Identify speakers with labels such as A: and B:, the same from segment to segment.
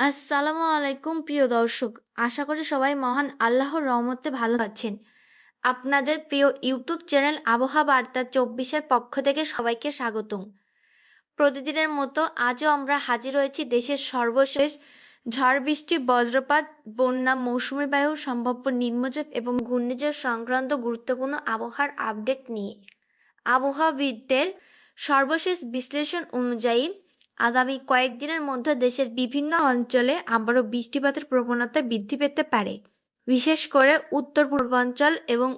A: আসসালামু আলাইকুম প্রিয় দর্শক, আশা করি সবাই মহান আল্লাহর রহমতে ভালো আছেন। আপনাদের প্রিয় ইউটিউব চ্যানেল আবহাওয়া বার্তা 24-এর পক্ষ থেকে সবাইকে স্বাগতম। প্রতিদিনের মতো আজও আমরা হাজির হয়েছি দেশের সর্বশেষ ঝড় বৃষ্টি, বজ্রপাত, বন্যা, মৌসুমী বায়ু, সম্ভাব্য নিম্নচাপ এবং ঘূর্ণিঝড় সংক্রান্ত গুরুত্বপূর্ণ আবহাওয়ার আপডেট নিয়ে। আবহাওয়াবিদদের সর্বশেষ বিশ্লেষণ অনুযায়ী আগামী কয়েকদিনের মধ্যে দেশের বিভিন্ন অঞ্চলে আবারও বৃষ্টিপাতের প্রবণতা বৃদ্ধি পেতে পারে। বিশেষ করে উত্তর পূর্বাঞ্চল এবং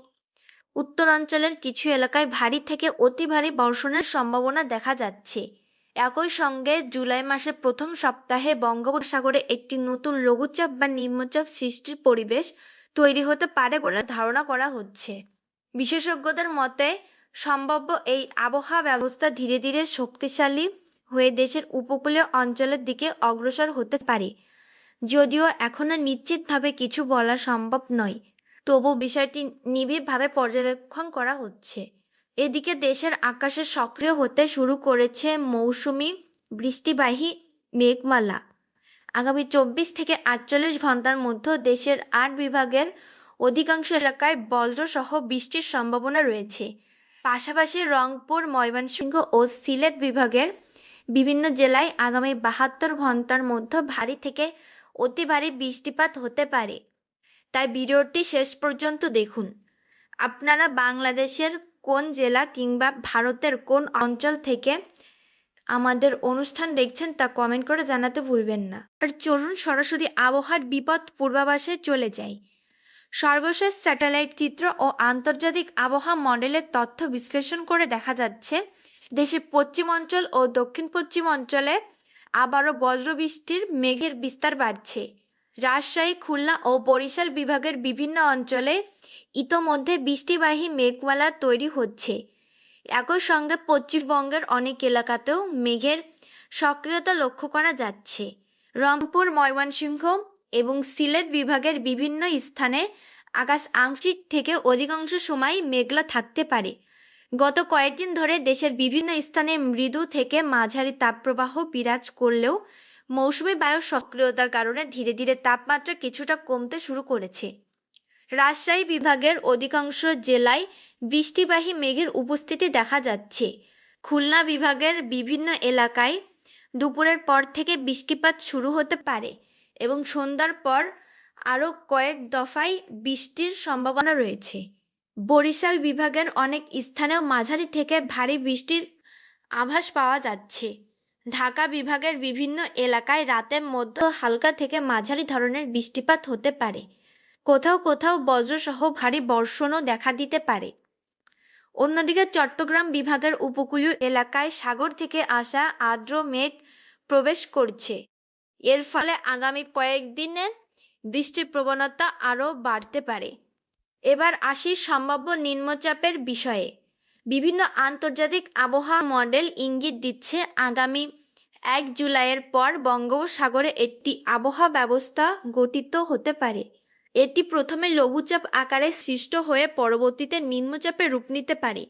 A: উত্তরাঞ্চলের কিছু এলাকায় ভারী থেকে অতি ভারী বর্ষণের সম্ভাবনা দেখা যাচ্ছে। একই সঙ্গে জুলাই মাসের প্রথম সপ্তাহে বঙ্গোপসাগরে একটি নতুন লঘুচাপ বা নিম্নচাপ সৃষ্টির পরিবেশ তৈরি হতে পারে বলে ধারণা করা হচ্ছে। বিশেষজ্ঞদের মতে সম্ভাব্য এই আবহাওয়া ব্যবস্থা ধীরে ধীরে শক্তিশালী হয়ে দেশের উপকূলীয় অঞ্চলের দিকে অগ্রসর হতে পারে। যদিও এখনো নিশ্চিতভাবে কিছু বলা সম্ভব নয়, তবু বিষয়টি নিবিড়ভাবে পর্যবেক্ষণ করা হচ্ছে। এদিকে দেশের আকাশে সক্রিয় হতে শুরু করেছে মৌসুমি বৃষ্টিবাহী মেঘমালা। আগামী 24 থেকে 48 ঘন্টার মধ্যে দেশের 8 বিভাগের অধিকাংশ এলাকায় বজ্রসহ বৃষ্টির সম্ভাবনা রয়েছে। পাশাপাশি রংপুর, ময়মনসিংহ ও সিলেট বিভাগের বিভিন্ন জেলায় আগামী 72 ঘন্টার মধ্যে ভারী থেকে অতি ভারী বৃষ্টিপাত হতে পারে। তাই ভিডিওটি শেষ পর্যন্ত দেখুন। আপনারা বাংলাদেশের কোন জেলা কিংবা ভারতের কোন অঞ্চল থেকে আমাদের অনুষ্ঠান দেখছেন তা কমেন্ট করে জানাতে ভুলবেন না। আর চলুন সরাসরি আবহাওয়ার বিপদ পূর্বাভাসে চলে যাই। সর্বশেষ স্যাটেলাইট চিত্র ও আন্তর্জাতিক আবহাওয়া মডেলের তথ্য বিশ্লেষণ করে দেখা যাচ্ছে দেশের পশ্চিম অঞ্চল ও দক্ষিণ পশ্চিম অঞ্চলে আবারও বজ্রবৃষ্টির মেঘের বিস্তার বাড়ছে। রাজশাহী, খুলনা ও বরিশাল বিভাগের বিভিন্ন অঞ্চলে ইতোমধ্যে বৃষ্টিবাহী মেঘমালা তৈরি হচ্ছে। একই সঙ্গে পশ্চিমবঙ্গের অনেক এলাকাতেও মেঘের সক্রিয়তা লক্ষ্য করা যাচ্ছে। রংপুর, ময়মনসিংহ এবং সিলেট বিভাগের বিভিন্ন স্থানে আকাশ আংশিক থেকে অধিকাংশ সময় মেঘলা থাকতে পারে। গত কয়েকদিন ধরে দেশের বিভিন্ন স্থানে মৃদু থেকে মাঝারি তাপপ্রবাহ বিরাজ করলেও মৌসুমী বায়ুর সক্রিয়তার কারণে ধীরে ধীরে তাপমাত্রা কিছুটা কমতে শুরু করেছে। রাজশাহী বিভাগের অধিকাংশ জেলায় বৃষ্টিবাহী মেঘের উপস্থিতি দেখা যাচ্ছে। খুলনা বিভাগের বিভিন্ন এলাকায় দুপুরের পর থেকে বৃষ্টিপাত শুরু হতে পারে এবং সন্ধ্যার পর আরও কয়েক দফায় বৃষ্টির সম্ভাবনা রয়েছে। বরিশাল বিভাগের অনেক স্থানেও মাঝারি থেকে ভারী বৃষ্টির আভাস পাওয়া যাচ্ছে। ঢাকা বিভাগের বিভিন্ন এলাকায় রাতের মধ্যে হালকা থেকে মাঝারি ধরনের বৃষ্টিপাত হতে পারে। কোথাও কোথাও বজ্রসহ ভারী বর্ষণও দেখা দিতে পারে। অন্যদিকে চট্টগ্রাম বিভাগের উপকূলীয় এলাকায় সাগর থেকে আসা আর্দ্র মেঘ প্রবেশ করছে। এর ফলে আগামী কয়েকদিনে বৃষ্টির প্রবণতা আরও বাড়তে পারে। এবার আসি সম্ভাব্য নিম্নচাপের বিষয়ে। বিভিন্ন আন্তর্জাতিক আবহাওয়া মডেল ইঙ্গিত দিচ্ছে আগামী 1 জুলাইয়ের পর বঙ্গোপসাগরে একটি আবহাওয়া ব্যবস্থা গঠিত হতে পারে। এটি প্রথমে লঘুচাপ আকারে সৃষ্ট হয়ে পরবর্তীতে নিম্নচাপে রূপ নিতে পারে।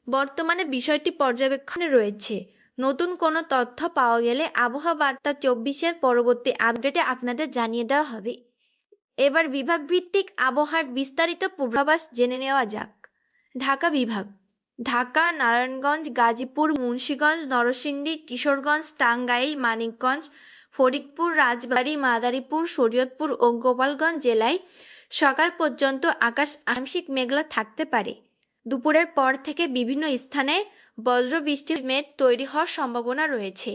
A: বর্তমানে বিষয়টি পর্যবেক্ষণে রয়েছে। নতুন কোনো তথ্য পাওয়া গেলে আবহাওয়া বার্তা 24-এর পরবর্তী আপডেটে আপনাদের জানিয়ে দেওয়া হবে। এবার বিভাগ ভিত্তিক আবহাওয়ার বিস্তারিত পূর্বাভাস জেনে নেওয়া যাক। ঢাকা বিভাগ: ঢাকা, নারায়ণগঞ্জ, গাজীপুর, মুন্সিগঞ্জ, নরসিংদী, কিশোরগঞ্জ, টাঙ্গাইল, মানিকগঞ্জ, ফরিদপুর, রাজবাড়ী, মাদারীপুর, শরীয়তপুর ও গোপালগঞ্জ জেলায় সকাল পর্যন্ত আকাশ আংশিক মেঘলা থাকতে পারে। দুপুরের পর থেকে বিভিন্ন স্থানে বজ্রবৃষ্টির মেঘ তৈরি হওয়ার সম্ভাবনা রয়েছে।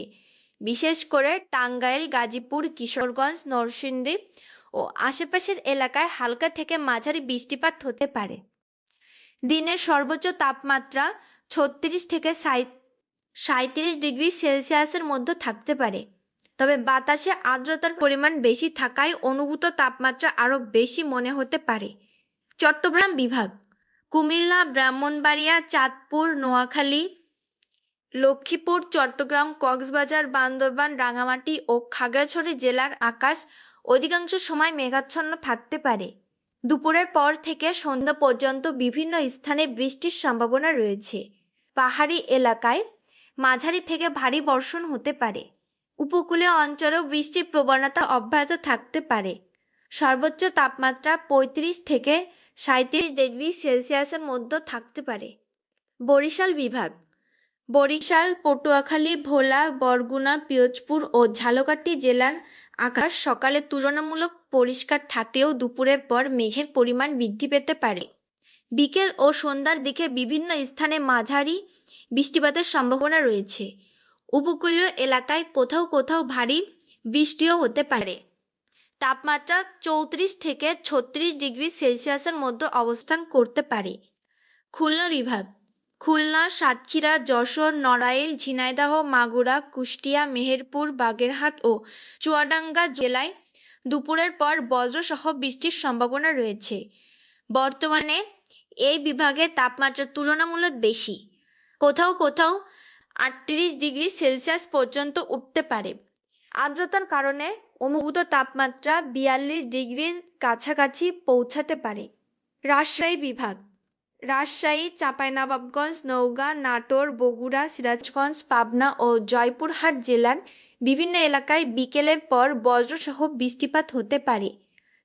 A: বিশেষ করে টাঙ্গাইল, গাজীপুর, কিশোরগঞ্জ, নরসিংদী ও আশেপাশের এলাকায় হালকা থেকে মাঝারি বৃষ্টিপাত হতে পারে। দিনের সর্বোচ্চ তাপমাত্রা 36 থেকে 37 ডিগ্রি সেলসিয়াসের মধ্যে থাকতে পারে। তবে বাতাসে আর্দ্রতার পরিমাণ বেশি থাকায় অনুভূত তাপমাত্রা আরও বেশি মনে হতে পারে। চট্টগ্রাম বিভাগ: কুমিল্লা, ব্রাহ্মণবাড়িয়া, চাঁদপুর, নোয়াখালী, লক্ষ্মীপুর, চট্টগ্রাম, কক্সবাজার, বান্দরবান, রাঙামাটি ও খাগড়াছড়ি জেলার আকাশ অধিকাংশ সময় মেঘাচ্ছন্ন থাকতে পারে। দুপুরের পর থেকে সন্ধ্যা পর্যন্ত বিভিন্ন স্থানে বৃষ্টির সম্ভাবনা রয়েছে। পাহাড়ি এলাকায় মাঝারি থেকে ভারী বর্ষণ হতে পারে। উপকূলীয় অঞ্চলেও বৃষ্টির প্রবণতা অব্যাহত থাকতে পারে। সর্বোচ্চ তাপমাত্রা ৩৫ থেকে ৩৭ ডিগ্রি সেলসিয়াসের মধ্যে থাকতে পারে। বরিশাল বিভাগ। বরিশাল, পটুয়াখালী, ভোলা, বরগুনা, পিরোজপুর ও ঝালকাঠি জেলার আকাশ সকালে তুলনামূলক পরিষ্কার থাকলেও দুপুরের পর মেঘের পরিমাণ বৃদ্ধি পেতে পারে। বিকেল ও সন্ধ্যার দিকে বিভিন্ন স্থানে মাঝারি বৃষ্টিপাতের সম্ভাবনা রয়েছে। উপকূলীয় এলাকায় কোথাও কোথাও ভারী বৃষ্টিও হতে পারে। তাপমাত্রা ৩৪ থেকে ৩৬ ডিগ্রি সেলসিয়াসের মধ্যে অবস্থান করতে পারে। খুলনা বিভাগ। খুলনা, সাতক্ষীরা, যশোর, নড়াইল, ঝিনাইদহ, মাগুরা, কুষ্টিয়া, মেহেরপুর, বাগেরহাট ও চুয়াডাঙ্গা জেলায় দুপুরের পর বজ্রসহ বৃষ্টির সম্ভাবনা রয়েছে। বর্তমানে এই বিভাগে তাপমাত্রা তুলনামূলক বেশি, কোথাও কোথাও ৩৮ ডিগ্রি সেলসিয়াস পর্যন্ত উঠতে পারে। আর্দ্রতার কারণে অনুভূত তাপমাত্রা ৪২ ডিগ্রির কাছাকাছি পৌঁছাতে পারে। রাজশাহী বিভাগ। রাজশাহী, চাঁপাইনবাবগঞ্জ, নওগাঁ, নাটোর, বগুড়া, সিরাজগঞ্জ, পাবনা ও জয়পুরহাট জেলার বিভিন্ন এলাকায় বিকেলের পর বজ্রসহ বৃষ্টিপাত হতে পারে।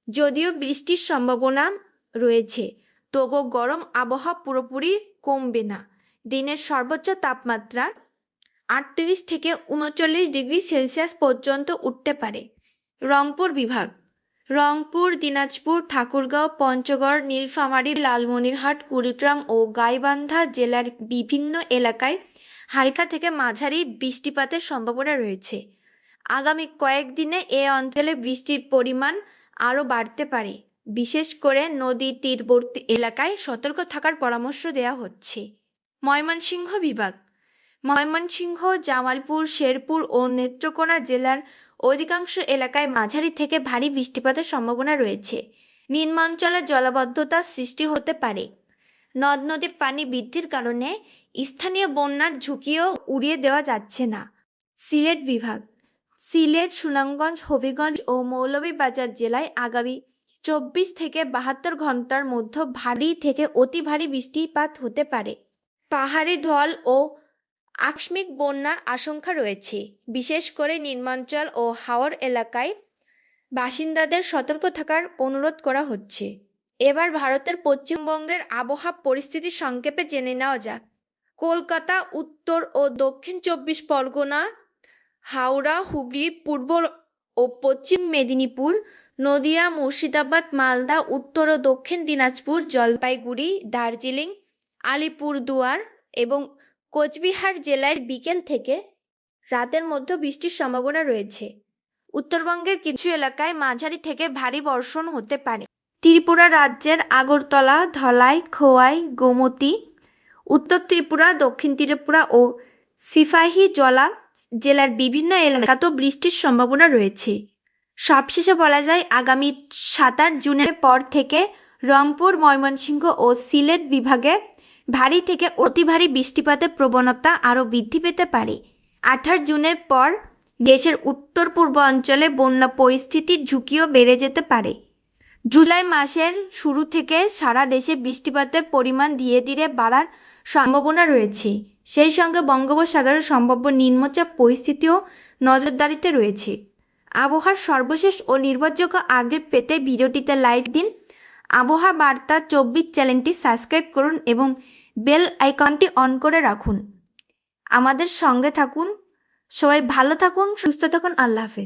A: যদিও বৃষ্টির সম্ভাবনা রয়েছে, তবুও গরম আবহাওয়া পুরোপুরি কমবে না। দিনের সর্বোচ্চ তাপমাত্রা ৩৮ থেকে ৩৯ ডিগ্রি সেলসিয়াস পর্যন্ত উঠতে পারে। রংপুর বিভাগ। রংপুর, দিনাজপুর, ঠাকুরগাঁও, পঞ্চগড়, নীলফামারী, লালমনিরহাট, কুড়িগ্রাম ও গাইবান্ধা জেলার বিভিন্ন এলাকায় হালকা থেকে মাঝারি বৃষ্টিপাতের সম্ভাবনা রয়েছে। আগামী কয়েকদিনে এ অঞ্চলে বৃষ্টির পরিমাণ আরও বাড়তে পারে। বিশেষ করে নদী তীরবর্তী এলাকায় সতর্ক থাকার পরামর্শ দেওয়া হচ্ছে। ময়মনসিংহ বিভাগ। ময়মনসিংহ, জামালপুর, শেরপুর ও নেত্রকোনা জেলার অধিকাংশ এলাকায় মাঝারি থেকে ভারী বৃষ্টিপাতের সম্ভাবনা রয়েছে। নিম্নাঞ্চলে জলাবদ্ধতার সৃষ্টি হতে পারে। নদ নদীর পানি বৃদ্ধির কারণে স্থানীয় বন্যার ঝুঁকিও উড়িয়ে দেওয়া যাচ্ছে না। সিলেট বিভাগ। সিলেট, সুনামগঞ্জ, হবিগঞ্জ ও মৌলভীবাজার জেলায় আগামী ২৪ থেকে ৭২ ঘন্টার মধ্যে ভারী থেকে অতি ভারী বৃষ্টিপাত হতে পারে। পাহাড়ি ঢল ও আকস্মিক বন্যার আশঙ্কা রয়েছে। বিশেষ করে নিম্নাঞ্চল ও হাওর এলাকায় বাসিন্দাদের সতর্ক থাকার অনুরোধ করা হচ্ছে। এবার ভারতের পশ্চিমবঙ্গের আবহাওয়া পরিস্থিতি সংক্ষেপে জেনে নেওয়া যাক। কলকাতা, উত্তর ও দক্ষিণ ২৪ পরগনা, হাওড়া, হুগলি, পূর্ব ও পশ্চিম মেদিনীপুর, নদিয়া, মুর্শিদাবাদ, মালদা, উত্তর ও দক্ষিণ দিনাজপুর, জলপাইগুড়ি, দার্জিলিং, আলিপুরদুয়ার এবং কোচবিহার জেলায় বিকেল থেকে রাতের মধ্যে বৃষ্টির সম্ভাবনা রয়েছে। উত্তরবঙ্গের কিছু এলাকায় মাঝারি থেকে ভারী বর্ষণ হতে পারে। ত্রিপুরা রাজ্যের আগরতলা, ধলাই, খোয়াই, গোমতী, উত্তর ত্রিপুরা, দক্ষিণ ত্রিপুরা ও সিপাহীজলা জেলার বিভিন্ন এলাকাতেও বৃষ্টির সম্ভাবনা রয়েছে। সবশেষে বলা যায়, আগামী ৭ জুনের পর থেকে রংপুর, ময়মনসিংহ ও সিলেট বিভাগে ভারী থেকে অতি ভারী বৃষ্টিপাতের প্রবণতা আরও বৃদ্ধি পেতে পারে। ২৮ জুনের পর দেশের উত্তর পূর্ব অঞ্চলে বন্যা পরিস্থিতির ঝুঁকিও বেড়ে যেতে পারে। জুলাই মাসের শুরু থেকে সারা দেশে বৃষ্টিপাতের পরিমাণ ধীরে ধীরে বাড়ার সম্ভাবনা রয়েছে। সেই সঙ্গে বঙ্গোপসাগরে সম্ভাব্য নিম্নচাপ পরিস্থিতিও নজরদারিতে রয়েছে। আবহাওয়ার সর্বশেষ ও নির্ভরযোগ্য আপডেট পেতে ভিডিওটিতে লাইক দিন। আবহাওয়া বার্তা ২৪ চ্যানেলটি সাবস্ক্রাইব করুন এবং বেল আইকনটি অন করে রাখুন। আমাদের সঙ্গে থাকুন। সবাই ভালো থাকুন, সুস্থ থাকুন। আল্লাহ হাফেজ।